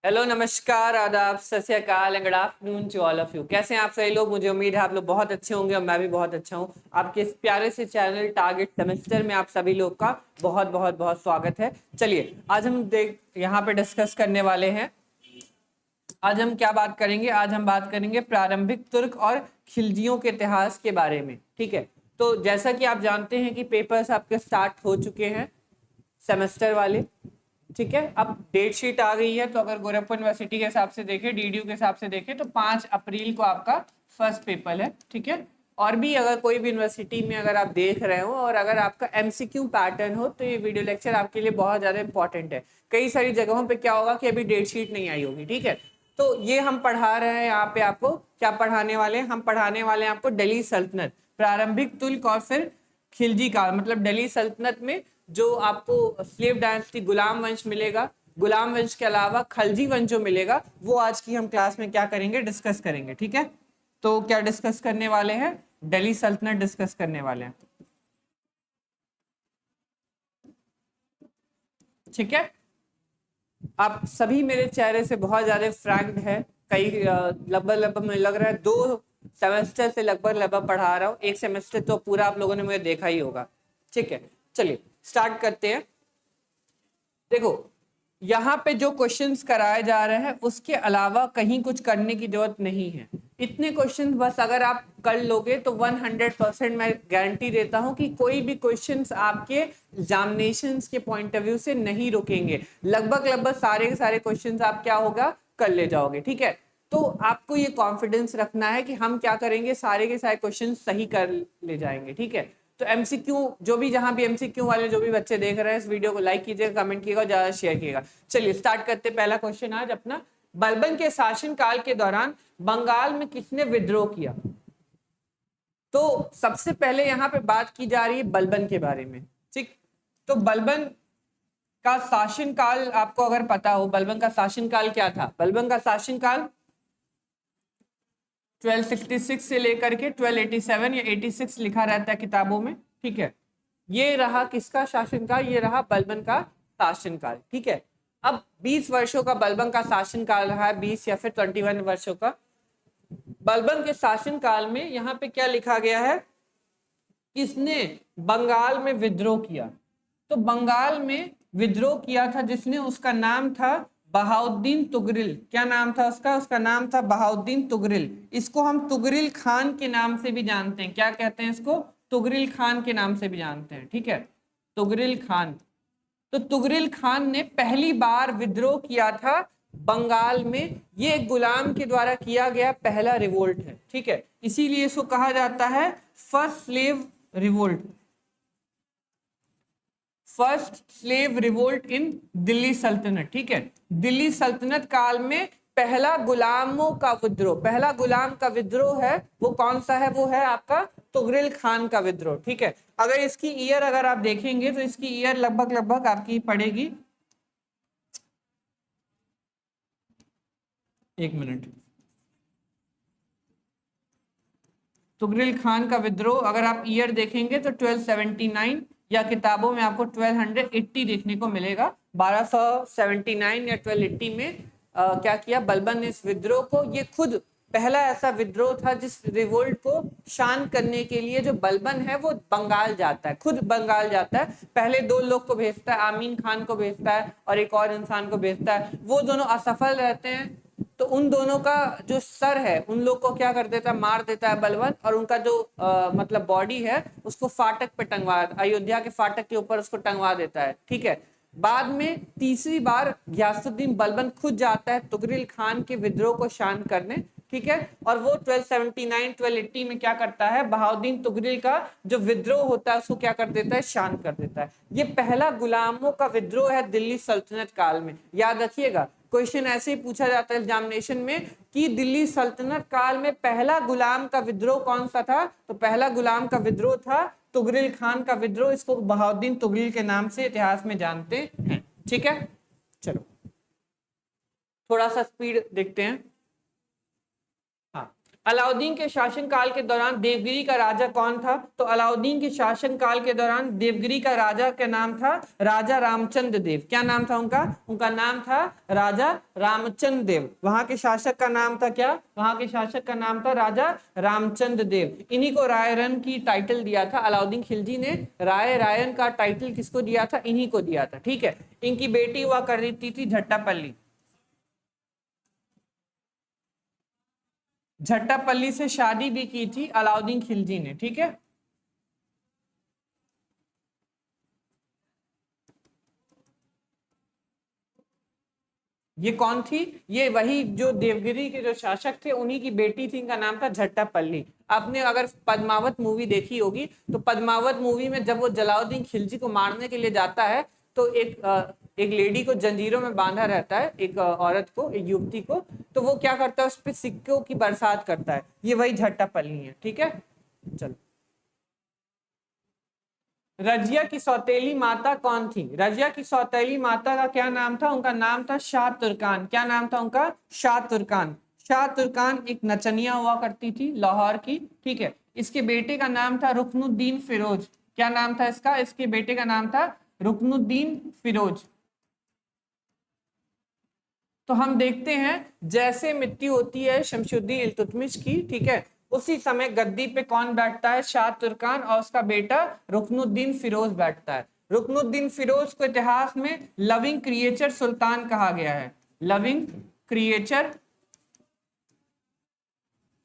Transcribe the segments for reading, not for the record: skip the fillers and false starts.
Hello, नमस्कार, आदाब, सत श्री अकाल and good afternoon to all of you. कैसे हैं आप सभी लोग? मुझे उम्मीद है आप लोग बहुत अच्छे होंगे और मैं भी बहुत अच्छा हूं। आपके इस प्यारे से चैनल टारगेट सेमेस्टर में आप सभी लोग का बहुत बहुत बहुत स्वागत है। चलिए, आज हम यहाँ पे डिस्कस करने वाले हैं। आज हम क्या बात करेंगे? आज हम बात करेंगे प्रारंभिक तुर्क और खिलजियों के इतिहास के बारे में। ठीक है, तो जैसा कि आप जानते हैं कि पेपर्स आपके स्टार्ट हो चुके हैं सेमेस्टर वाले। ठीक है, अब डेट शीट आ गई है, तो अगर गोरखपुर यूनिवर्सिटी के हिसाब से देखें, डीडीयू के हिसाब से देखें, तो 5 अप्रैल को आपका फर्स्ट पेपर है। ठीक है, और भी अगर कोई भी यूनिवर्सिटी में अगर आप देख रहे हो और अगर आपका एमसीक्यू पैटर्न हो तो ये वीडियो लेक्चर आपके लिए बहुत ज़्यादा इंपॉर्टेंट है। कई सारी जगहों पे क्या होगा कि अभी डेट शीट नहीं आई होगी। ठीक है, तो ये हम पढ़ा रहे हैं यहाँ पे। आपको क्या पढ़ाने वाले हैं? हम पढ़ाने वाले हैं आपको दिल्ली सल्तनत, प्रारंभिक तुर्क और फिर खिलजी काल, मतलब दिल्ली सल्तनत में जो आपको स्लेव डायनेस्टी गुलाम वंश मिलेगा, गुलाम वंश के अलावा खलजी वंश जो मिलेगा, वो आज की हम क्लास में क्या करेंगे? डिस्कस करेंगे। ठीक है, तो क्या डिस्कस करने वाले हैं? दिल्ली सल्तनत डिस्कस करने वाले हैं। ठीक है, आप सभी मेरे चेहरे से बहुत ज्यादा फ्रैंक है। कई लगभग मुझे लग रहा है 2 सेमेस्टर से लगभग पढ़ा रहा हूँ। एक सेमेस्टर तो पूरा आप लोगों ने मुझे देखा ही होगा। ठीक है, चलिए स्टार्ट करते हैं। देखो, यहाँ पे जो क्वेश्चंस कराए जा रहे हैं उसके अलावा कहीं कुछ करने की जरूरत नहीं है। इतने क्वेश्चंस बस अगर आप कर लोगे तो 100% मैं गारंटी देता हूं कि कोई भी क्वेश्चंस आपके एग्जामिनेशंस के पॉइंट ऑफ व्यू से नहीं रुकेंगे। लगभग सारे के सारे क्वेश्चंस आप क्या होगा कर ले जाओगे। ठीक है, तो आपको ये कॉन्फिडेंस रखना है कि हम क्या करेंगे, सारे के सारे क्वेश्चन सही कर ले जाएंगे। ठीक है, तो एमसीक्यू जो भी, जहां भी एमसीक्यू वाले जो भी बच्चे देख रहे हैं, इस वीडियो को लाइक कीजिएगा, कमेंट कीजिएगा, ज्यादा शेयर कीजिएगा। चलिए स्टार्ट करते। पहला क्वेश्चन आज अपना, बलबन के शासन काल के दौरान बंगाल में किसने विद्रोह किया? तो सबसे पहले यहाँ पे बात की जा रही है बलबन के बारे में। ठीक, तो बलबन का शासन काल आपको अगर पता हो, बलबन का शासन काल क्या था? बलबन का शासन काल 1266 से लेकर के 1287 या 86 लिखा रहता है किताबों में। ठीक है, ये रहा किसका शासनकाल? ये रहा बलबन का शासनकाल। ठीक है, अब 20 वर्षों का बलबन का शासनकाल रहा है, 20 या फिर 21 वर्षों का। बलबन के शासनकाल में यहाँ पे क्या लिखा गया है? किसने बंगाल में विद्रोह किया? तो बंगाल में विद्रोह किया था जिसने, उसका नाम था बहाउद्दीन तुगरिल। क्या नाम था उसका? उसका नाम था बहाउद्दीन तुगरिल। इसको हम तुगरिल खान के नाम से भी जानते हैं। क्या कहते हैं इसको? तुगरिल खान के नाम से भी जानते हैं। ठीक है, तुगरिल खान। तो तुगरिल खान ने पहली बार विद्रोह किया था बंगाल में। ये गुलाम के द्वारा किया गया पहला रिवोल्ट है। ठीक है, इसीलिए इसको कहा जाता है first slave revolt, first slave revolt in Delhi सल्तनत। ठीक है, दिल्ली सल्तनत काल में पहला गुलामों का विद्रोह, पहला गुलाम का विद्रोह है वो कौन सा है? वो है आपका तुगरिल खान का विद्रोह। ठीक है, अगर इसकी ईयर अगर आप देखेंगे तो इसकी ईयर लगभग आपकी पड़ेगी, एक मिनट, तुगरिल खान का विद्रोह अगर आप ईयर देखेंगे तो 1279 या किताबों में आपको 1280 देखने को मिलेगा। 1279 या 1280 में क्या किया बलबन ने इस विद्रोह को? ये खुद पहला ऐसा विद्रोह था जिस रिवोल्ट को शांत करने के लिए जो बलबन है वो बंगाल जाता है, खुद बंगाल जाता है। पहले 2 लोग को भेजता है, आमीन खान को भेजता है और एक और इंसान को भेजता है। वो दोनों असफल रहते हैं, तो उन दोनों का जो सर है उन लोग को क्या कर देता है? मार देता है बलबन, और उनका जो मतलब बॉडी है उसको फाटक पे टंगवा, अयोध्या के फाटक के ऊपर उसको टंगवा देता है। ठीक है, बाद में तीसरी बार गयासुद्दीन बलबन खुद जाता है तुगरिल खान के विद्रोह को शांत करने। ठीक है, और वो 1279 1280 में क्या करता है? बहाउद्दीन तुगरिल का जो विद्रोह होता है उसको क्या कर देता है? शांत कर देता है। ये पहला गुलामों का विद्रोह है दिल्ली सल्तनत काल में। याद रखिएगा, क्वेश्चन ऐसे ही पूछा जाता है एग्जामिनेशन में कि दिल्ली सल्तनत काल में पहला गुलाम का विद्रोह कौन सा था? तो पहला गुलाम का विद्रोह था तुगरिल खान का विद्रोह। इसको बहाउद्दीन तुगरिल के नाम से इतिहास में जानते हैं। ठीक है, चलो थोड़ा सा स्पीड देखते हैं। हाँ, अलाउद्दीन के शासनकाल के दौरान देवगिरी का राजा कौन था? तो अलाउद्दीन के शासनकाल के दौरान देवगिरी का राजा का नाम था राजा रामचंद्र देव। क्या नाम था उनका? उनका नाम था राजा रामचंद्र देव। वहां के शासक का नाम था क्या? वहां के शासक का नाम था राजा रामचंद्र देव। इन्हीं को राय रन की टाइटल दिया था अलाउद्दीन खिलजी ने। राय रायन का टाइटल किसको दिया था? इन्हीं को दिया था। ठीक है। इनकी बेटी हुआ करती थी झट्टापल्ली। झट्टापल्ली से शादी भी की थी अलाउद्दीन खिलजी ने। ठीक है। ये कौन थी? ये वही जो देवगिरी के जो शासक थे उन्हीं की बेटी थी। इनका नाम था झट्टापल्ली। आपने अगर पद्मावत मूवी देखी होगी तो पद्मावत मूवी में जब वो जलाउद्दीन खिलजी को मारने के लिए जाता है तो एक लेडी को जंजीरों में बांधा रहता है, एक औरत को, एक युवती को। तो वो क्या करता है? उस पर सिक्कों की बरसात करता है। ये वही झट्टापल्ली है। ठीक है। चलो, रजिया की सौतेली माता कौन थी? रजिया की सौतेली माता का क्या नाम था? उनका नाम था शाह तुर्कान। क्या नाम था उनका? शाह तुर्कान। शाह तुर्कान एक नचनिया हुआ करती थी लाहौर की। ठीक है। इसके बेटे का नाम था रुकनुद्दीन फिरोज। क्या नाम था इसका? इसके बेटे का नाम था रुकनुद्दीन फिरोज। तो हम देखते हैं जैसे मृत्यु होती है शमशुद्दीन इल्तुतमिश की, ठीक है, उसी समय गद्दी पे कौन बैठता है? शाह तुर्कान, और उसका बेटा रुकनुद्दीन फिरोज बैठता है। रुकनुद्दीन फिरोज को इतिहास में लविंग क्रिएचर सुल्तान कहा गया है। लविंग क्रिएचर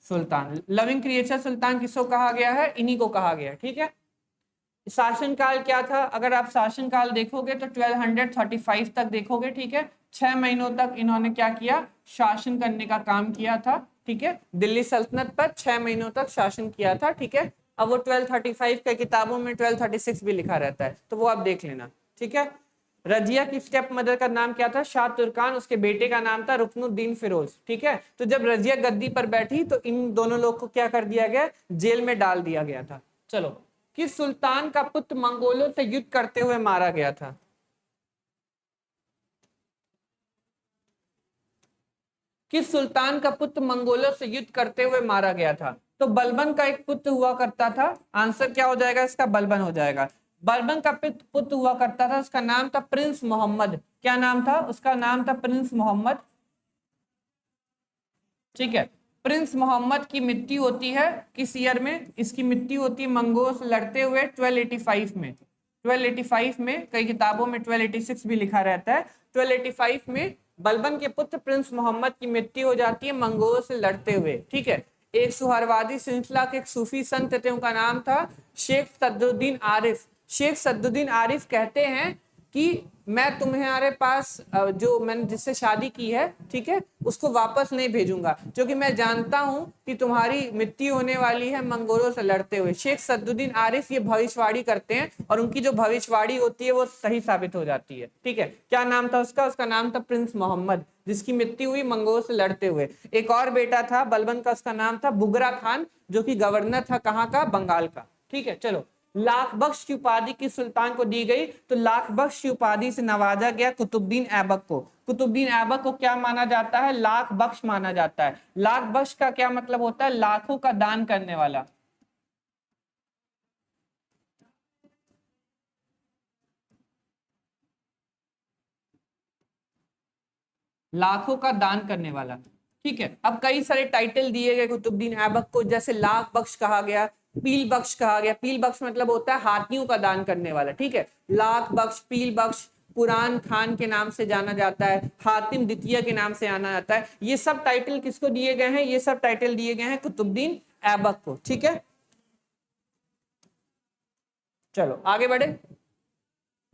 सुल्तान। लविंग क्रिएचर सुल्तान किसको कहा गया है? इन्हीं को कहा गया है। ठीक है। शासनकाल क्या था? अगर आप शासनकाल देखोगे तो 1235 तक देखोगे। ठीक है। 6 महीनों तक इन्होंने क्या किया? शासन करने का काम किया था। ठीक है। दिल्ली सल्तनत पर 6 महीनों तक शासन किया था। ठीक है। अब वो 1235 के किताबों में 1236 भी लिखा रहता है, तो वो आप देख लेना। ठीक है। रजिया की स्टेप मदर का नाम क्या था? शाह तुर्कान। उसके बेटे का नाम था रुकनुद्दीन फिरोज। ठीक है। तो जब रजिया गद्दी पर बैठी तो इन दोनों लोग को क्या कर दिया गया? जेल में डाल दिया गया था। चलो, किस सुल्तान का पुत्र मंगोलों से युद्ध करते हुए मारा गया था? किस सुल्तान का पुत्र मंगोलों से युद्ध करते हुए मारा गया था? तो बलबन का एक पुत्र हुआ करता था। आंसर क्या हो जाएगा इसका? बलबन हो जाएगा। बलबन का पुत्र हुआ करता था, उसका नाम था प्रिंस मोहम्मद। क्या नाम था? उसका नाम था प्रिंस मोहम्मद। ठीक है। प्रिंस मोहम्मद की मृत्यु होती है किस ईयर में? इसकी मृत्यु होती है मंगोल से लड़ते हुए 1285 में। 1285 में, कई किताबों में 1286 भी लिखा रहता है। 1285 में बलबन के पुत्र प्रिंस मोहम्मद की मृत्यु हो जाती है मंगोल से लड़ते हुए। ठीक है। एक सुहरवादी श्रृंखला के एक सूफी संत थे, उनका नाम था शेख सद्दुद्दीन आरिफ। शेख सद्दुद्दीन आरिफ कहते हैं कि मैं तुम्हारे पास जो मैंने जिससे शादी की है, ठीक है, उसको वापस नहीं भेजूंगा, क्योंकि मैं जानता हूं कि तुम्हारी मृत्यु होने वाली है मंगोलों से लड़ते हुए। शेख सद्दुद्दीन आरिफ ये भविष्यवाणी करते हैं और उनकी जो भविष्यवाणी होती है वो सही साबित हो जाती है। ठीक है। क्या नाम था उसका? उसका नाम था प्रिंस मोहम्मद, जिसकी मृत्यु हुई मंगोल से लड़ते हुए। एक और बेटा था बलबन का, उसका नाम था बुगरा खान, जो कि गवर्नर था कहाँ का? बंगाल का। ठीक है। चलो, लाख बख्श की उपाधि किस सुल्तान को दी गई? तो लाख बख्श की उपाधि से नवाजा गया कुतुबुद्दीन ऐबक को। कुतुबुद्दीन ऐबक को क्या माना जाता है? लाख बख्श माना जाता है। लाख बख्श का क्या मतलब होता है? लाखों का दान करने वाला। लाखों का दान करने वाला। ठीक है। अब कई सारे टाइटल दिए गए कुतुबुद्दीन ऐबक को, जैसे लाख बख्श कहा गया, पील बख्श कहा गया। पील बख्श मतलब होता है हाथियों का दान करने वाला। ठीक है। लाख बख्श, पील बख्श, कुरान खान के नाम से जाना जाता है, हातिम द्वितीय के नाम से आना जाता है। ये सब टाइटल किसको दिए गए हैं? ये सब टाइटल दिए गए हैं कुतुबुद्दीन ऐबक को। ठीक है। चलो आगे बढ़े।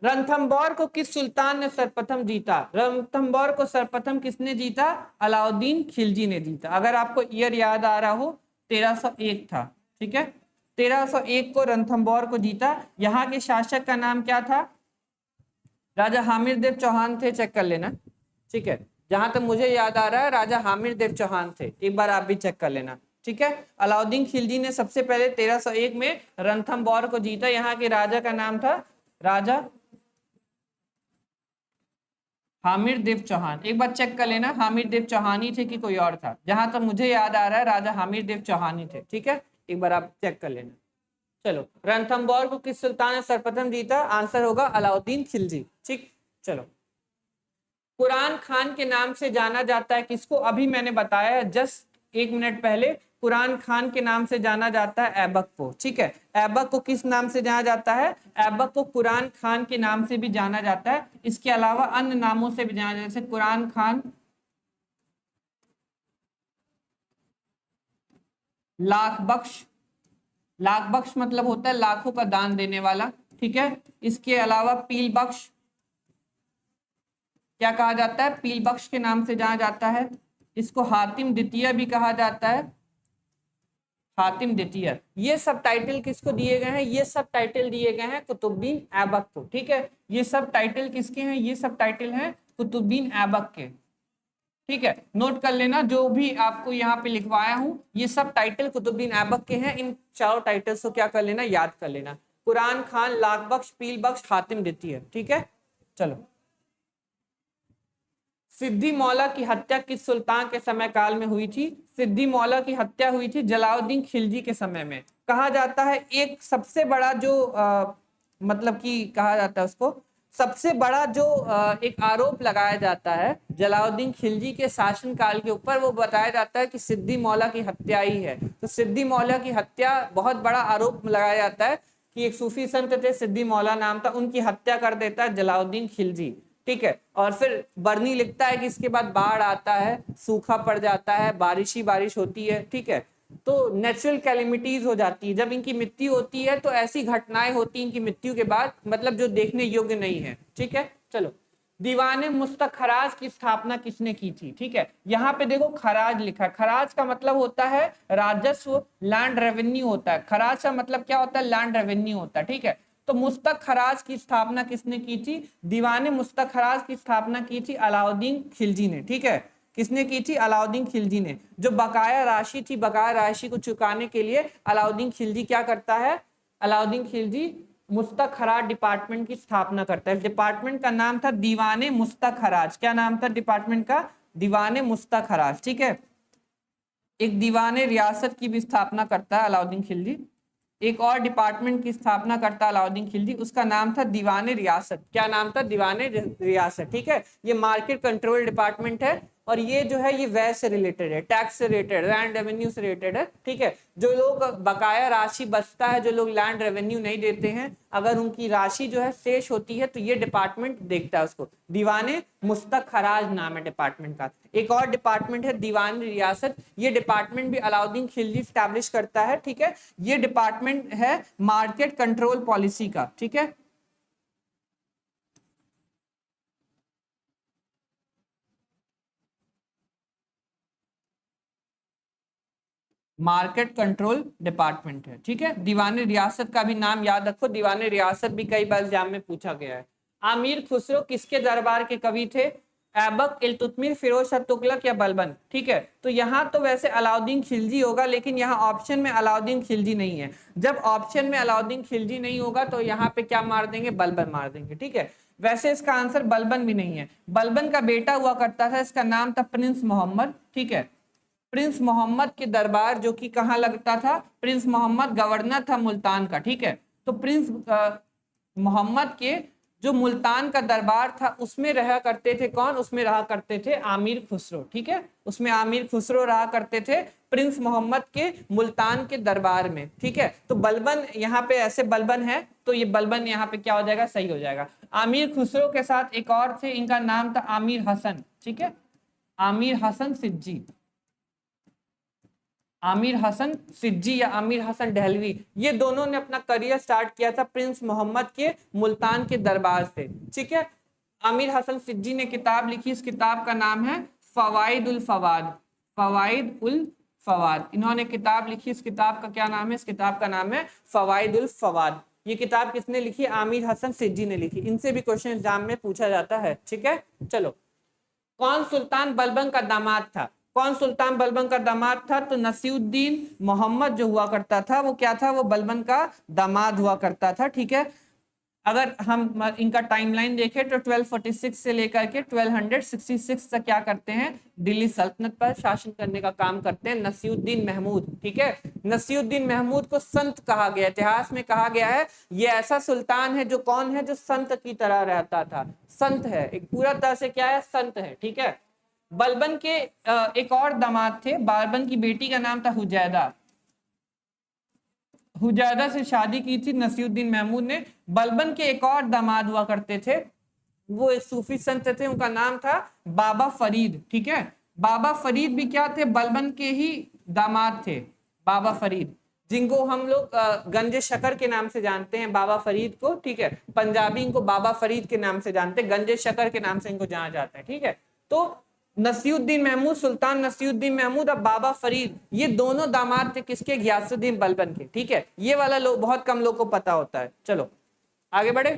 रणथंबोर को किस सुल्तान ने सर्वप्रथम जीता? रणथंबोर को सर्वप्रथम किसने जीता? अलाउद्दीन खिलजी ने जीता। अगर आपको ईयर याद आ रहा हो, 1301 था। ठीक है। 1301 को रणथंबोर को जीता। यहाँ के शासक का नाम क्या था? राजा हामिर देव चौहान थे। चेक कर लेना। ठीक है। जहां तक मुझे याद आ रहा है राजा हामिर देव चौहान थे। एक बार आप भी चेक कर लेना। ठीक है। अलाउद्दीन खिलजी ने सबसे पहले 1301 में रणथंबोर को जीता। यहाँ के राजा का नाम था राजा हामिर देव चौहान, एक बार चेक कर लेना हामिर देव चौहान ही थे कि कोई और था। जहां तक मुझे याद आ रहा है राजा हामिर देव चौहान ही थे, ठीक है, एक बार आप चेक कर लेना। चलो, रणथंबोर को किस सुल्तान ने सर्वप्रथम जीता? आंसर होगा अलाउद्दीन खिलजी। ठीक, चलो। कुरान खान के नाम से जाना जाता है किसको? अभी मैंने बताया जस्ट 1 मिनट पहले, कुरान खान के नाम से जाना जाता है ऐबक को। ठीक है, ऐबक को किस नाम से जाना जाता है? ऐबक को कुरान खान के नाम से भी जाना जाता है। इसके अलावा अन्य नामों से भी जाना जाता है, जैसे कुरान खान, लाख बख्श, लाख बख्श मतलब होता है लाखों का दान देने वाला। ठीक है, इसके अलावा पील बख्श, क्या कहा जाता है? पील बख्श के नाम से जाना जाता है। इसको हातिम द्वितीय भी कहा जाता है, हातिम द्वितीय। ये सब टाइटल किसको दिए गए हैं? ये सब टाइटल दिए गए हैं कुतुबुद्दीन ऐबक को। ठीक है, ये सब टाइटल किसके हैं? ये सब टाइटल हैं कुतुबुद्दीन ऐबक के। ठीक है, नोट कर लेना, जो भी आपको यहाँ पे लिखवाया हूं ये सब टाइटल कुतुबुद्दीन ऐबक के हैं। इन चारों टाइटल्स को क्या कर लेना? याद कर लेना। कुरान खान, लाख बख्श, पील बख्श, हातिम द्वितीय। ठीक है, चलो। सिद्दी मौला की हत्या किस सुल्तान के समय काल में हुई थी? सिद्दी मौला की हत्या हुई थी जलालुद्दीन खिलजी के समय में। कहा जाता है एक सबसे बड़ा जो मतलब कि कहा जाता है उसको, सबसे बड़ा जो एक आरोप लगाया जाता है जलालुद्दीन खिलजी के शासनकाल के ऊपर, वो बताया जाता है कि सिद्दी मौला की हत्या ही है। तो सिद्दी मौला की हत्या बहुत बड़ा आरोप लगाया जाता है कि एक सूफी संत थे, सिद्दी मौला नाम था, उनकी हत्या कर देता है जलालुद्दीन खिलजी। ठीक है, और फिर बरनी लिखता है कि इसके बाद बाढ़ आता है, सूखा पड़ जाता है, बारिश ही बारिश होती है। ठीक है, तो नेचुरल कैलेमिटीज हो जाती है। जब इनकी मृत्यु होती है तो ऐसी घटनाएं होती हैं इनकी मृत्यु के बाद, मतलब जो देखने योग्य नहीं है। ठीक है, चलो। दीवाने मुस्तक खराज की स्थापना किसने की थी? ठीक है, यहाँ पे देखो खराज लिखा है। खराज का मतलब होता है राजस्व, लैंड रेवेन्यू होता है। खराज का मतलब क्या होता है? लैंड रेवेन्यू होता है। ठीक है, तो मुस्तक खराज की स्थापना किसने की थी? दीवाने मुस्तक खराज की स्थापना की थी अलाउद्दीन खिलजी ने। ठीक है, किसने की थी? अलाउद्दीन खिलजी ने। जो बकाया राशि थी, बकाया राशि को चुकाने के लिए अलाउद्दीन खिलजी क्या करता है? अलाउद्दीन खिलजी मुस्तक खराज डिपार्टमेंट की स्थापना करता है। डिपार्टमेंट का नाम था दीवाने मुस्तक खराज। क्या नाम था डिपार्टमेंट का? दीवाने मुस्तक खराज। ठीक है, एक दीवाने रियासत की भी स्थापना करता है अलाउद्दीन खिलजी। एक और डिपार्टमेंट की स्थापना करता अलाउद्दीन खिलजी, उसका नाम था दीवाने रियासत। क्या नाम था? दीवाने रियासत। ठीक है, ये मार्केट कंट्रोल डिपार्टमेंट है, और ये जो है ये व्यय से रिलेटेड है, टैक्स से रिलेटेड, लैंड रेवेन्यू से रिलेटेड है। ठीक है, जो लोग बकाया राशि बचता है, जो लोग लैंड रेवेन्यू नहीं देते हैं, अगर उनकी राशि जो है शेष होती है तो ये डिपार्टमेंट देखता है उसको। दीवाने मुस्तक खराज नाम है डिपार्टमेंट का। एक और डिपार्टमेंट है दीवान रियासत, ये डिपार्टमेंट भी अलाउद्दीन खिलजी स्टैब्लिश करता है। ठीक है, ये डिपार्टमेंट है मार्केट कंट्रोल पॉलिसी का। ठीक है, मार्केट कंट्रोल डिपार्टमेंट है। ठीक है, दीवान रियासत का भी नाम याद रखो, दीवान रियासत भी कई बार एग्जाम में पूछा गया है। आमिर खुसरो किसके दरबार के कवि थे? ऐबक, इल्तुतमिश, फिरोज शाह तुगलक या बलबन? ठीक है, तो यहाँ तो वैसे अलाउद्दीन खिलजी होगा, लेकिन यहाँ ऑप्शन में अलाउद्दीन खिलजी नहीं है। जब ऑप्शन में अलाउद्दीन खिलजी नहीं होगा तो यहाँ पे क्या मार देंगे? बलबन मार देंगे। ठीक है, वैसे इसका आंसर बलबन भी नहीं है। बलबन का बेटा हुआ करता था, इसका नाम था प्रिंस मोहम्मद। ठीक है, प्रिंस मोहम्मद के दरबार जो कि कहाँ लगता था? प्रिंस मोहम्मद गवर्नर था मुल्तान का। ठीक है, तो प्रिंस मोहम्मद के जो मुल्तान का दरबार था उसमें रहा करते थे कौन? उसमें रहा करते थे आमिर खुसरो। ठीक है, उसमें आमिर खुसरो रहा करते थे प्रिंस मोहम्मद के मुल्तान के दरबार में। ठीक है, तो बलबन यहाँ पे ऐसे बलबन है, तो ये बलबन यहाँ पे क्या हो जाएगा? सही हो जाएगा। आमिर खुसरो के साथ एक और थे, इनका नाम था आमिर हसन। ठीक है, आमिर हसन सिद्दी, आमिर हसन सिद्दी या आमिर हसन दहलवी, ये दोनों ने अपना करियर स्टार्ट किया था प्रिंस मोहम्मद के मुल्तान के दरबार से। ठीक है, आमिर हसन सिद्दी ने किताब लिखी, इस किताब का नाम है फवाइद उल फवाद। फवाइद उल फवाद, इन्होंने किताब लिखी, इस किताब का क्या नाम है? इस किताब का नाम है फवाइद उल फवाद। ये किताब किसने लिखी? आमिर हसन सिद्दी ने लिखी। इनसे भी क्वेश्चन एग्जाम में पूछा जाता है। ठीक है, चलो। कौन सुल्तान बलबन का दामाद था? कौन सुल्तान बलबन का दामाद था? तो नसीरुद्दीन मोहम्मद जो हुआ करता था वो क्या था? वो बलबन का दामाद हुआ करता था। ठीक है, अगर हम इनका टाइमलाइन देखें तो 1246 से लेकर के 1266 तक क्या करते हैं, दिल्ली सल्तनत पर शासन करने का काम करते हैं नसीरुद्दीन महमूद। ठीक है, नसीरुद्दीन महमूद को संत कहा गया, इतिहास में कहा गया है ये ऐसा सुल्तान है जो कौन है, जो संत की तरह रहता था, संत है, एक पूरा तरह से क्या है, संत है। ठीक है, बलबन के एक और दामाद थे, बलबन की बेटी का नाम था हुजैदा, हुजैदा से शादी की थी नसीरुद्दीन महमूद ने। बलबन के एक और दामाद हुआ करते थे, वो एक सूफी संत थे, उनका नाम था बाबा फरीद। ठीक है, बाबा फरीद भी क्या थे, बलबन के ही दामाद थे, बाबा फरीद, जिनको हम लोग गंजे शकर के नाम से जानते हैं, बाबा फरीद को। ठीक है, पंजाबी इनको बाबा फरीद के नाम से जानते हैं, गंजे शकर के नाम से इनको जाना जाता है। ठीक है, तो नसीरुद्दीन महमूद, सुल्तान नसीरुद्दीन महमूद और बाबा फरीद, ये दोनों दामाद थे किसके, गयासुद्दीन बलबन के। ठीक है, ये वाला लोग बहुत कम लोग को पता होता है। चलो आगे बढ़े।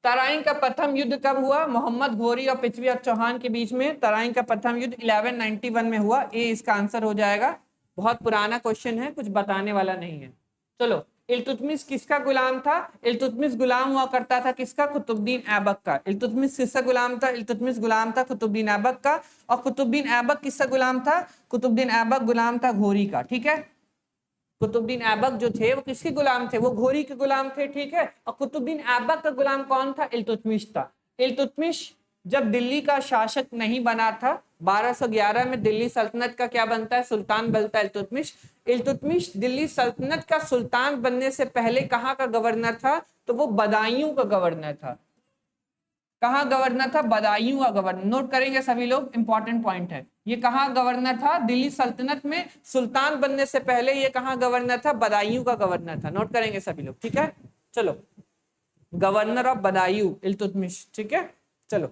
तराइन का प्रथम युद्ध कब हुआ, मोहम्मद घोरी और पृथ्वी चौहान के बीच में तराइन का प्रथम युद्ध 1191 में हुआ। ये इसका आंसर हो जाएगा। बहुत पुराना क्वेश्चन है, कुछ बताने वाला नहीं है। चलो, इल्तुतमिश किसका गुलाम था, इल्तुतमिश गुलाम हुआ करता था किसका, कुतुबुद्दीन ऐबक का। इल्तुतमिश किसका गुलाम था, इल्तुतमिश गुलाम था कुतुबुद्दीन ऐबक का। और कुतुबुद्दीन ऐबक किसका गुलाम था, कुतुबुद्दीन ऐबक गुलाम था घोरी का। ठीक है, कुतुबुद्दीन ऐबक जो थे वो किसके गुलाम थे, वो घोरी के गुलाम थे। ठीक है, और कुतुबुद्दीन ऐबक का गुलाम कौन था, इल्तुतमिश था। इल्तुतमिश जब दिल्ली का शासक नहीं बना था, 1211 में दिल्ली सल्तनत का क्या बनता है, सुल्तान बनता है इल्तुतमिश। इल्तुतमिश दिल्ली सल्तनत का सुल्तान बनने से पहले कहाँ का गवर्नर था, तो वो बदायूं का गवर्नर था। कहाँ गवर्नर था, बदायूं का गवर्नर। नोट करेंगे सभी लोग, इंपॉर्टेंट पॉइंट है। ये कहाँ गवर्नर था, दिल्ली सल्तनत में सुल्तान बनने से पहले ये कहाँ गवर्नर था, बदायूं का गवर्नर था। नोट करेंगे सभी लोग। ठीक है, चलो, गवर्नर ऑफ बदायूं इल्तुतमिश। ठीक है, चलो,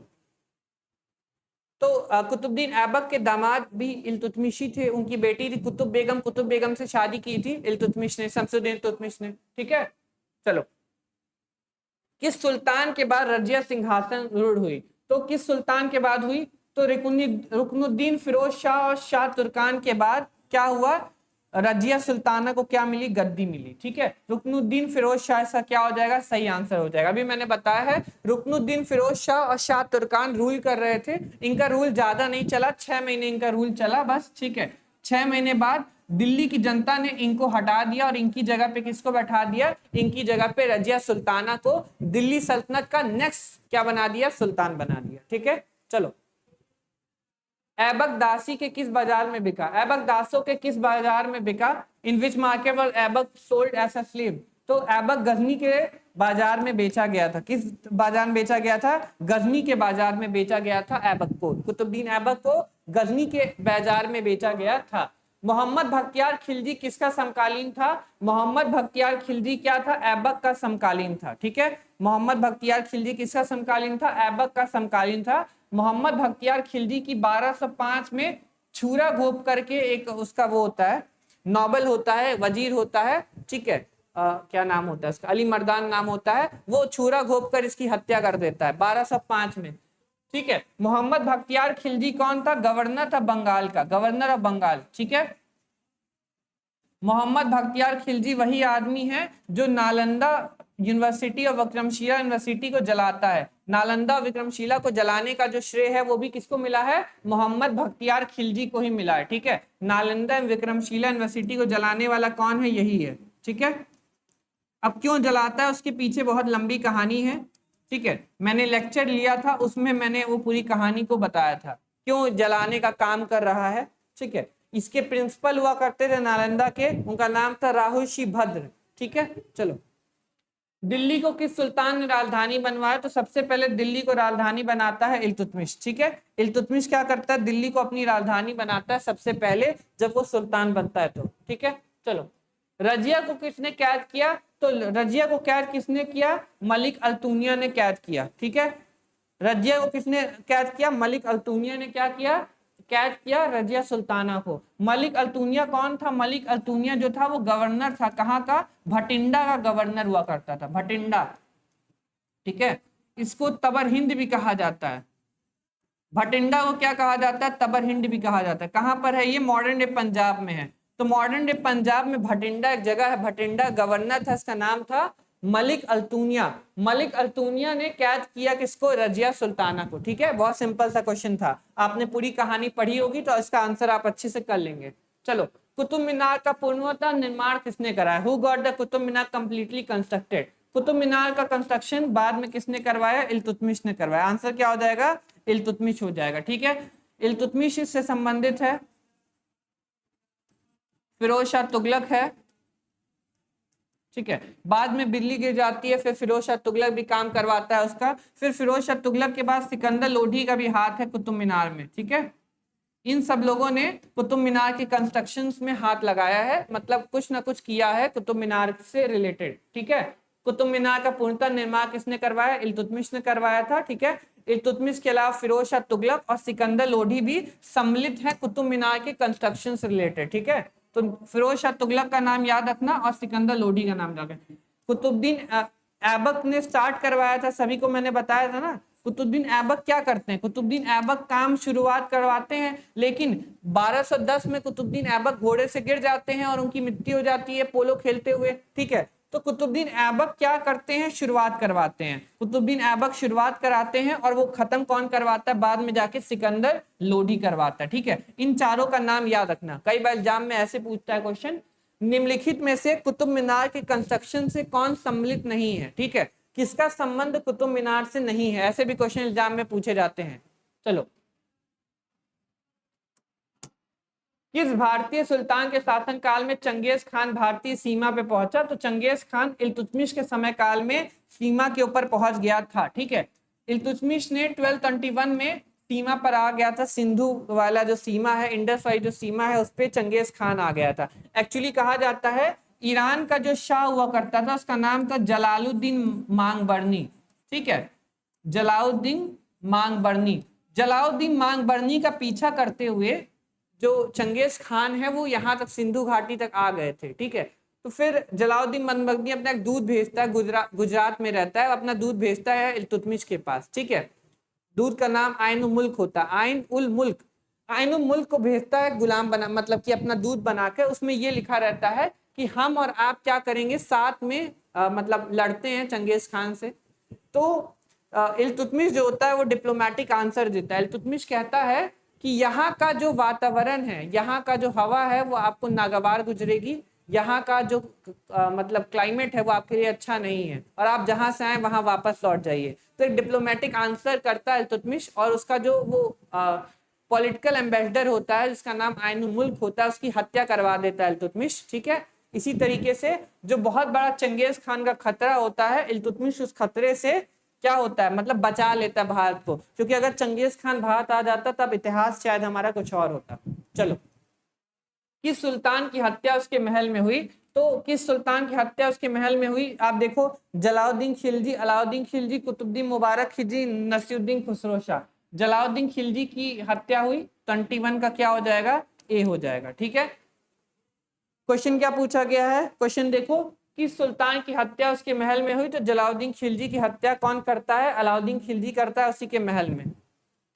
तो कुतुबुद्दीन ऐबक के दामाद भी इल्तुतमिशी थे, उनकी बेटी थी कुतुब बेगम, कुतुब बेगम से शादी की थी इल्तुतमिश ने, शमसुद्दीन इल्तुतमिश ने। ठीक है, चलो, किस सुल्तान के बाद रजिया सिंहासन रूढ़ हुई, तो किस सुल्तान के बाद हुई, तो रुकनुद्दीन फिरोज शाह और शाह तुर्कान के बाद क्या हुआ, रजिया सुल्ताना को क्या मिली, गद्दी मिली। ठीक है, रुकनुद्दीन फिरोज शाह का क्या हो जाएगा, सही आंसर हो जाएगा। अभी मैंने बताया है रुकनुद्दीन फिरोज शाह और शाह तुर्कान रूल कर रहे थे, इनका रूल ज्यादा नहीं चला, 6 महीने इनका रूल चला बस। ठीक है, 6 महीने बाद दिल्ली की जनता ने इनको हटा दिया और इनकी जगह पे किसको बैठा दिया, इनकी जगह पे रजिया सुल्ताना को दिल्ली सल्तनत का नेक्स्ट क्या बना दिया, सुल्तान बना दिया। ठीक है, चलो, ऐबक दासी के किस बाजार में बिका, ऐबक दासों के किस बाजार में बिका, in which market was Aibak sold as a slave, तो ऐबक गजनी के बाजार में बेचा गया था। किस बाजार में बेचा गया था, गजनी के बाजार में बेचा गया था ऐबक को, कुतुबुद्दीन ऐबक को गजनी के बाजार में बेचा गया था। मोहम्मद बख्तियार खिलजी किसका समकालीन था, मोहम्मद बख्तियार खिलजी क्या था, ऐबक का समकालीन था। ठीक है, मोहम्मद बख्तियार खिलजी किसका समकालीन था, ऐबक का समकालीन था। मोहम्मद बख्तियार खिलजी की 1205 में छुरा घोप करके एक उसका वो होता है, नॉबल होता है, वजीर होता है। ठीक है, क्या नाम होता है उसका, अली मर्दान नाम होता है, वो छुरा घोप कर इसकी हत्या कर देता है 1205 में। ठीक है, मोहम्मद बख्तियार खिलजी कौन था, गवर्नर था बंगाल का, गवर्नर ऑफ बंगाल। ठीक है, मोहम्मद बख्तियार खिलजी वही आदमी है जो नालंदा यूनिवर्सिटी और विक्रमशिला यूनिवर्सिटी को जलाता है। नालंदा विक्रमशिला को जलाने का जो श्रेय है वो भी किसको मिला है, मोहम्मद बख्तियार खिलजी को ही मिला है। ठीक है, नालंदा विक्रमशिला यूनिवर्सिटी को जलाने वाला कौन है, यही है। ठीक है, अब क्यों जलाता है उसके पीछे बहुत लंबी कहानी है। ठीक है, मैंने लेक्चर लिया था, उसमें मैंने वो पूरी कहानी को बताया था क्यों जलाने का काम कर रहा है। ठीक है, इसके प्रिंसिपल हुआ करते थे नालंदा के, उनका नाम था राहुषी भद्र। ठीक है, चलो, दिल्ली को किस सुल्तान ने राजधानी बनवाया, तो सबसे पहले दिल्ली को राजधानी बनाता है इल्तुतमिश। ठीक है, इल्तुतमिश क्या करता है, दिल्ली को अपनी राजधानी बनाता है सबसे पहले जब वो सुल्तान बनता है तो। ठीक है, चलो, रजिया को किसने कैद किया, तो रजिया को कैद किसने किया, मलिक अल्तुनिया ने कैद किया। ठीक है, रजिया को किसने कैद किया, मलिक अल्तुनिया ने क्या किया, कैद किया रजिया सुल्ताना को। मलिक अल्तुनिया कौन था, मलिक अल्तुनिया जो था वो गवर्नर था, कहाँ का, भटिंडा का गवर्नर हुआ करता था, भटिंडा। ठीक है, इसको तबर हिंद भी कहा जाता है, भटिंडा को क्या कहा जाता है, तबर हिंद भी कहा जाता है। कहाँ पर है ये, मॉडर्न डे पंजाब में है। तो मॉडर्न डे पंजाब में भटिंडा एक जगह है, भटिंडा गवर्नर था, इसका नाम था मलिक अल्तुनिया। मलिक अल्तुनिया ने कैद किया किसको? रजिया सुल्ताना को। ठीक है, बहुत सिंपल सा क्वेश्चन था, आपने पूरी कहानी पढ़ी होगी तो इसका आंसर आप अच्छे से कर लेंगे। चलो, कुतुब मीनार का पूर्णतः निर्माण किसने कराया? Who got the Qutub Minar completely constructed? Qutub Minar का कंस्ट्रक्शन बाद में किसने करवाया? इल्तुतमिश ने करवाया। आंसर क्या हो जाएगा? इल्तुतमिश हो जाएगा। ठीक है, इल्तुतमिश इससे संबंधित है, फिरोज शाह तुगलक है। ठीक है, बाद में बिजली गिर जाती है, फिर फिरोज शाह तुगलक भी काम करवाता है उसका। फिर फिरोज शाह तुगलक के बाद सिकंदर लोधी का भी हाथ है कुतुब मीनार में। ठीक है, इन सब लोगों ने कुतुब मीनार के कंस्ट्रक्शन में हाथ लगाया है, मतलब कुछ ना कुछ किया है कुतुब मीनार से रिलेटेड। ठीक है, कुतुब मीनार का पूर्णतः निर्माण किसने करवाया? इल्तुतमिश ने करवाया था। ठीक है, इल्तुतमिश के अलावा फिरोज शाह तुगलक और सिकंदर लोधी भी सम्मिलित है कुतुब मीनार के कंस्ट्रक्शन से रिलेटेड। ठीक है, तो फिरोज शाह तुगलक का नाम याद रखना और सिकंदर लोधी का नाम याद रखना। कुतुबुद्दीन ऐबक ने स्टार्ट करवाया था, सभी को मैंने बताया था ना। कुतुबुद्दीन ऐबक क्या करते हैं? कुतुबुद्दीन ऐबक काम शुरुआत करवाते हैं, लेकिन 1210 में कुतुबुद्दीन ऐबक घोड़े से गिर जाते हैं और उनकी मृत्यु हो जाती है पोलो खेलते हुए। ठीक है, तो कुतुबुद्दीन ऐबक क्या करते हैं? शुरुआत करवाते हैं। कुतुबुद्दीन ऐबक शुरुआत कराते हैं और वो खत्म कौन करवाता है? बाद में जाके सिकंदर लोधी करवाता है। ठीक है, इन चारों का नाम याद रखना, कई बार एग्जाम में ऐसे पूछता है क्वेश्चन, निम्नलिखित में से कुतुब मीनार के कंस्ट्रक्शन से कौन सम्मिलित नहीं है? ठीक है, किसका संबंध कुतुब मीनार से नहीं है? ऐसे भी क्वेश्चन एग्जाम में पूछे जाते हैं। चलो, किस भारतीय सुल्तान के शासन काल में चंगेज खान भारतीय सीमा पे पहुंचा? तो चंगेज खान इल्तुतमिश के समय काल में सीमा के ऊपर पहुंच गया था। ठीक है, इल्तुतमिश ने 1221 में सीमा पर आ गया था, सिंधु वाला जो सीमा है, इंडस वाली जो सीमा है, उस पर चंगेज खान आ गया था। एक्चुअली कहा जाता है ईरान का जो शाह हुआ करता था उसका नाम था जलालुद्दीन मांगबरनी। ठीक है, जलालुद्दीन मांगबरनी। जलालुद्दीन मांगबरनी का पीछा करते हुए जो चंगेज खान है वो यहाँ तक सिंधु घाटी तक आ गए थे। ठीक है, तो फिर जलालुद्दीन मांगबरनी अपना एक दूध भेजता है, गुजरात में रहता है, अपना दूध भेजता है इल्तुतमिश के पास। ठीक है, दूध का नाम आइन उल मुल्क होता है, आइन उल मुल्क। आइन उल मुल्क को भेजता है गुलाम बना, मतलब कि अपना दूध बना के, उसमें ये लिखा रहता है कि हम और आप क्या करेंगे, साथ में मतलब लड़ते हैं चंगेज खान से। तो इल्तुतमिश जो होता है वो डिप्लोमेटिक आंसर देता है। इल्तुतमिश कहता है कि यहाँ का जो वातावरण है, यहाँ का जो हवा है वो आपको नागवार गुजरेगी, यहाँ का जो मतलब क्लाइमेट है वो आपके लिए अच्छा नहीं है, और आप जहां से आए वहां वापस लौट जाइए। तो एक डिप्लोमेटिक आंसर करता है इल्तुतमिश, और उसका जो वो पॉलिटिकल एम्बेसडर होता है जिसका नाम आइनुल मुल्क होता है, उसकी हत्या करवा देता है इल्तुतमिश। ठीक है, इसी तरीके से जो बहुत बड़ा चंगेज खान का खतरा होता है, इल्तुतमिश उस खतरे से क्या होता है, मतलब बचा लेता है भारत को, क्योंकि अगर चंगेज खान भारत आ जाता तब इतिहास शायद हमारा कुछ और होता। चलो, किस सुल्तान की हत्या उसके महल में हुई? तो किस सुल्तान की हत्या उसके महल में हुई? आप देखो, जलाउद्दीन खिलजी, अलाउद्दीन खिलजी, कुतुबुद्दीन मुबारक खिलजी, नसीरुद्दीन खुसरो शाह। जलाउद्दीन खिलजी की हत्या हुई, 21 का क्या हो जाएगा? ए हो जाएगा। ठीक है, क्वेश्चन क्या पूछा गया है? क्वेश्चन देखो, किस सुल्तान की हत्या उसके महल में हुई? तो जलाउद्दीन खिलजी की हत्या कौन करता है? अलाउद्दीन खिलजी करता है, उसी के महल में।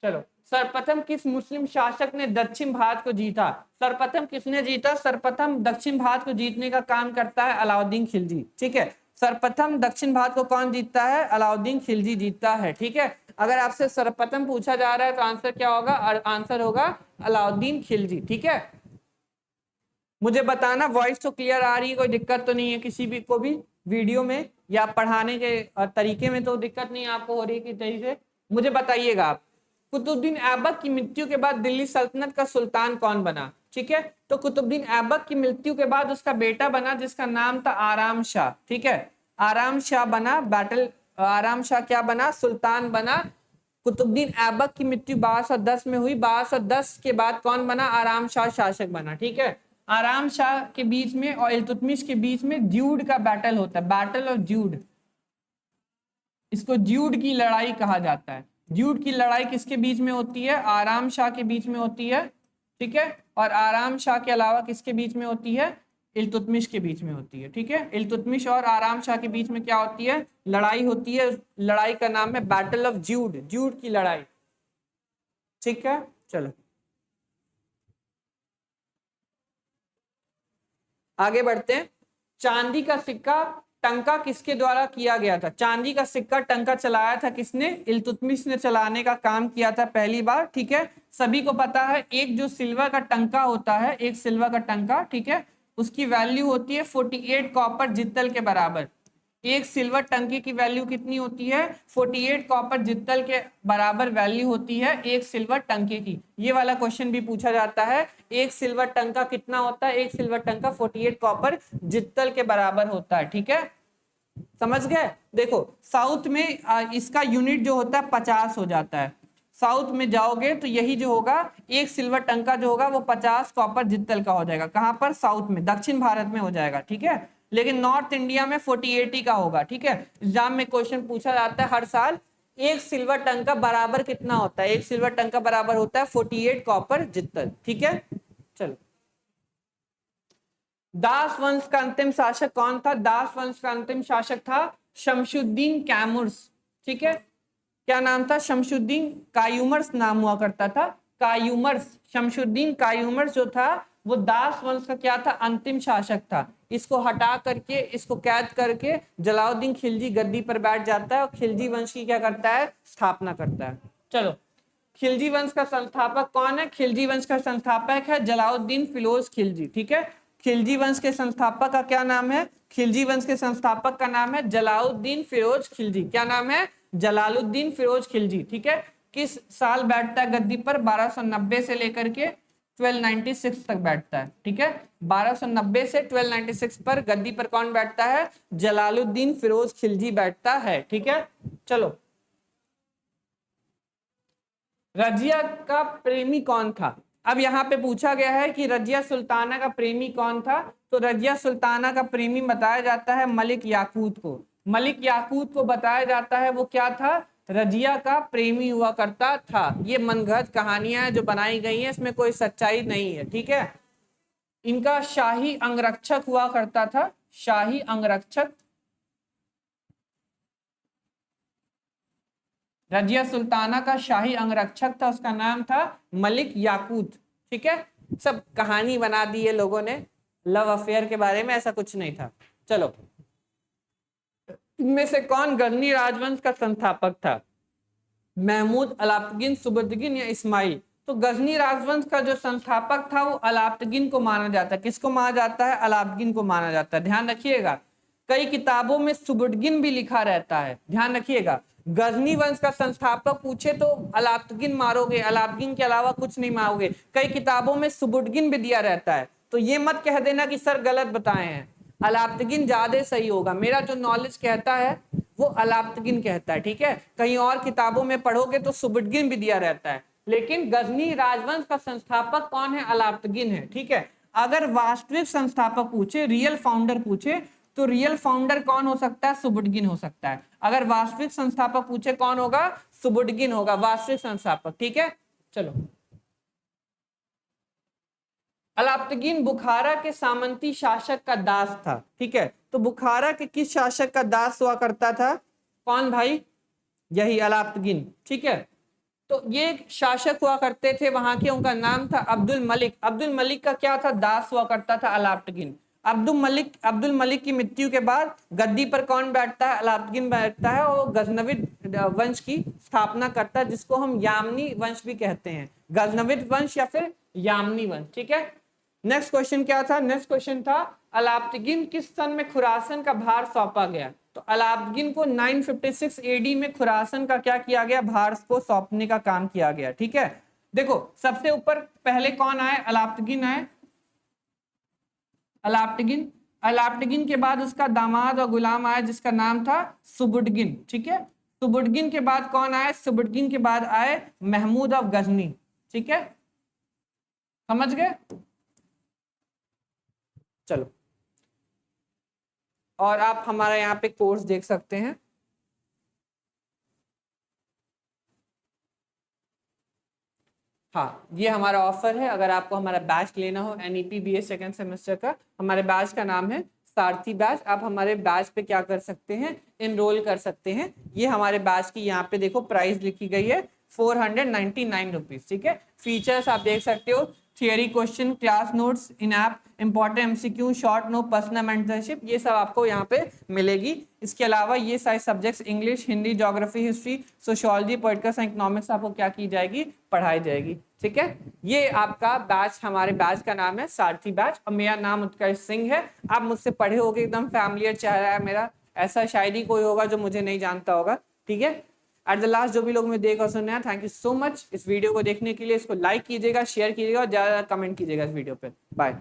चलो, सर्वप्रथम किस मुस्लिम शासक ने दक्षिण भारत को जीता? सर्वप्रथम किसने जीता? सर्वप्रथम दक्षिण भारत को जीतने का काम करता है अलाउद्दीन खिलजी। ठीक है, सर्वप्रथम दक्षिण भारत को कौन जीतता है? अलाउद्दीन खिलजी जीतता है। ठीक है, अगर आपसे सर्वप्रथम पूछा जा रहा है तो आंसर क्या होगा? आंसर होगा अलाउद्दीन खिलजी। ठीक है, मुझे बताना वॉइस तो क्लियर आ रही है, कोई दिक्कत तो नहीं है किसी भी को भी वीडियो में या पढ़ाने के तरीके में? तो दिक्कत नहीं आपको हो रही है कि तरीके से मुझे बताइएगा आप। कुतुबुद्दीन ऐबक की मृत्यु के बाद दिल्ली सल्तनत का सुल्तान कौन बना? ठीक है, तो कुतुबुद्दीन ऐबक की मृत्यु के बाद उसका बेटा बना जिसका नाम था आराम शाह। ठीक है, आराम शाह बना आराम शाह क्या बना? सुल्तान बना। कुतुबुद्दीन ऐबक की मृत्यु 1210 में हुई। 1210 के बाद कौन बना? आराम शाह शासक बना। ठीक है, आराम शाह के बीच में और इल्तुतमिश के बीच में ड्यूड का बैटल होता है, बैटल ऑफ ड्यूड। इसको ड्यूड की लड़ाई कहा जाता है। ड्यूड की लड़ाई किसके बीच में होती है? आराम शाह के बीच में होती है। ठीक है, और आराम शाह के अलावा किसके बीच में होती है? इल्तुतमिश के बीच में होती है। ठीक है, इल्तुतमिश और आराम शाह के बीच में क्या होती है? लड़ाई होती है। लड़ाई का नाम है बैटल ऑफ ड्यूड, ड्यूड की लड़ाई। ठीक है, चलो आगे बढ़ते हैं। चांदी का सिक्का टंका किसके द्वारा किया गया था? चांदी का सिक्का टंका चलाया था किसने? इल्तुतमिश ने चलाने का काम किया था पहली बार, ठीक है। सभी को पता है एक जो सिल्वर का टंका होता है, एक सिल्वर का टंका, ठीक है, उसकी वैल्यू होती है 48 कॉपर जितल के बराबर। एक सिल्वर टंकी की वैल्यू कितनी होती है? 48 कॉपर जितल के बराबर वैल्यू होती है एक सिल्वर टंकी की। ये वाला क्वेश्चन भी पूछा जाता है, एक सिल्वर टंका कितना होता है? एक सिल्वर टंका 48 कॉपर जितल के बराबर होता है, ठीक है, समझ गए। देखो साउथ में इसका यूनिट जो होता है 50 हो जाता है। साउथ में जाओगे तो यही जो होगा, एक सिल्वर टंका जो होगा वो 50 कॉपर जितल का हो जाएगा। कहां पर? साउथ में, दक्षिण भारत में हो जाएगा, ठीक है। लेकिन नॉर्थ इंडिया में 48 ही का होगा, ठीक है। एग्जाम में क्वेश्चन पूछा जाता है हर साल, एक सिल्वर टंका बराबर कितना होता है? एक सिल्वर टंका बराबर होता है 48 कॉपर जितल, ठीक है। चलो, दास वंश का अंतिम शासक कौन था? दास वंश का अंतिम शासक था शमशुद्दीन कैमूर्स, ठीक है। क्या नाम था? शमशुद्दीन कायूमर्स नाम हुआ करता था, कायूमर्स। शमशुद्दीन कायूमर्स जो था वो दास वंश का क्या था? अंतिम शासक था। इसको हटा करके, इसको कैद करके जलालुद्दीन खिलजी गद्दी पर बैठ जाता है और खिलजी वंश की क्या करता है? स्थापना करता है। चलो, खिलजी वंश का संस्थापक कौन है? खिलजी वंश का संस्थापक है जलालुद्दीन फिरोज खिलजी, ठीक है। खिलजी वंश के संस्थापक का क्या नाम है? खिलजी वंश के संस्थापक का नाम है जलालुद्दीन फिरोज खिलजी। क्या नाम है? जलालुद्दीन फिरोज खिलजी, ठीक है। किस साल बैठता है गद्दी पर? 1290 से लेकर के 1296 तक बैठता है, ठीक है। 1290 से 1296 पर गद्दी पर कौन बैठता है? जलालुद्दीन फिरोज खिलजी बैठता है, ठीक है। चलो, रजिया का प्रेमी कौन था? अब यहाँ पे पूछा गया है कि रजिया सुल्ताना का प्रेमी कौन था, तो रजिया सुल्ताना का प्रेमी बताया जाता है मलिक याकूत को। मलिक याकूत को बताया जाता है वो क्या था? रजिया का प्रेमी हुआ करता था। ये मनगढ़ंत कहानियां हैं जो बनाई गई हैं, इसमें कोई सच्चाई नहीं है, ठीक है। इनका शाही अंगरक्षक हुआ करता था, शाही अंगरक्षक। रजिया सुल्ताना का शाही अंगरक्षक था, उसका नाम था मलिक याकूत, ठीक है। सब कहानी बना दी है लोगों ने लव अफेयर के बारे में, ऐसा कुछ नहीं था। चलो, इनमें से कौन गजनी राजवंश का संस्थापक था? महमूद, अलाउद्दीन, सुबुद्दीन या इस्माइल? तो गजनी राजवंश का जो संस्थापक था वो अलाउद्दीन को माना जाता है। किसको माना जाता है? अलाउद्दीन को माना जाता है। ध्यान रखिएगा, कई किताबों में सुबुद्दीन भी लिखा रहता है, ध्यान रखिएगा। गजनी वंश का संस्थापक पूछे तो अलाउद्दीन मारोगे, अलाउद्दीन के अलावा कुछ नहीं मारोगे। कई किताबों में सुबुद्दीन भी दिया रहता है, तो ये मत कह देना कि सर गलत बताए हैं। अलाउद्दीन ज्यादा सही होगा, मेरा जो नॉलेज कहता है वो अलाउद्दीन कहता है, ठीक है। कहीं और किताबों में पढ़ोगे तो सुबुद्दीन भी दिया रहता है, लेकिन गजनी राजवंश का संस्थापक कौन है? अलाउद्दीन है, ठीक है। अगर वास्तविक संस्थापक पूछे, रियल फाउंडर पूछे, तो रियल फाउंडर कौन हो सकता है? सुबुद्दीन हो सकता है। अगर वास्तविक संस्थापक पूछे कौन होगा? सुबुद्दीन होगा वास्तविक संस्थापक, ठीक है। चलो, अलाउद्दीन बुखारा के सामंती शासक का दास था, ठीक है। तो बुखारा के किस शासक का दास हुआ करता था? कौन भाई? यही अलाउद्दीन, ठीक है। तो ये शासक हुआ करते थे वहां के, उनका नाम था अब्दुल मलिक। अब्दुल मलिक का क्या था? दास हुआ करता था अलाउद्दीन। अब्दुल मलिक की मृत्यु के बाद गद्दी पर कौन बैठता है? अलाउद्दीन बैठता है और गजनविद वंश की स्थापना करता है, जिसको हम यामनी वंश भी कहते हैं, गजनविद वंश या फिर यामनी वंश, ठीक है। नेक्स्ट क्वेश्चन क्या था? नेक्स्ट क्वेश्चन था अलाउद्दीन किस सन में खुरासन का भार सौंपा गया? तो अलाउद्दीन को 956 एडी में खुरासन का क्या किया गया? भार को सौंपने का काम किया गया, ठीक है। देखो सबसे ऊपर पहले कौन आए? अलाउद्दीन आए, अलाउद्दीन। अलाउद्दीन के बाद उसका दामाद और गुलाम आया जिसका नाम था सुबुद्दीन, ठीक है। सुबुद्दीन के बाद कौन आए? सुबुद्दीन के बाद आए महमूद ऑफ गजनी, ठीक है, समझ गए। चलो, और आप हमारा यहाँ पे कोर्स देख सकते हैं। हाँ, ये हमारा ऑफर है, अगर आपको हमारा बैच लेना हो NEP BA सेकेंड सेमेस्टर का, हमारे बैच का नाम है सारथी बैच। आप हमारे बैच पे क्या कर सकते हैं? इनरोल कर सकते हैं। ये हमारे बैच की यहाँ पे देखो प्राइस लिखी गई है 499 रुपीज, ठीक है। फीचर्स आप देख सकते हो, theory question, class notes, in app, important MCQ, short note, personal mentorship, ये सब आपको यहाँ पे मिलेगी। इसके अलावा ये सारे subjects English, Hindi, geography, history, sociology, political science, economics आपको क्या की जाएगी, पढ़ाई जाएगी। ठीक है, ये आपका बैच, हमारे बैच का नाम है सारथी बैच और मेरा नाम उत्कर्ष सिंह है। आप मुझसे पढ़े होगे, एकदम फैमिलियर चेहरा है मेरा, ऐसा शायद ही कोई होगा जो मुझे नहीं जानता होगा। ठीक है, एट द लास्ट जो भी लोग मुझे देख और सुन रहे हैं, थैंक यू सो मच इस वीडियो को देखने के लिए। इसको लाइक कीजिएगा, शेयर कीजिएगा और ज़्यादा कमेंट कीजिएगा इस वीडियो पे। बाय।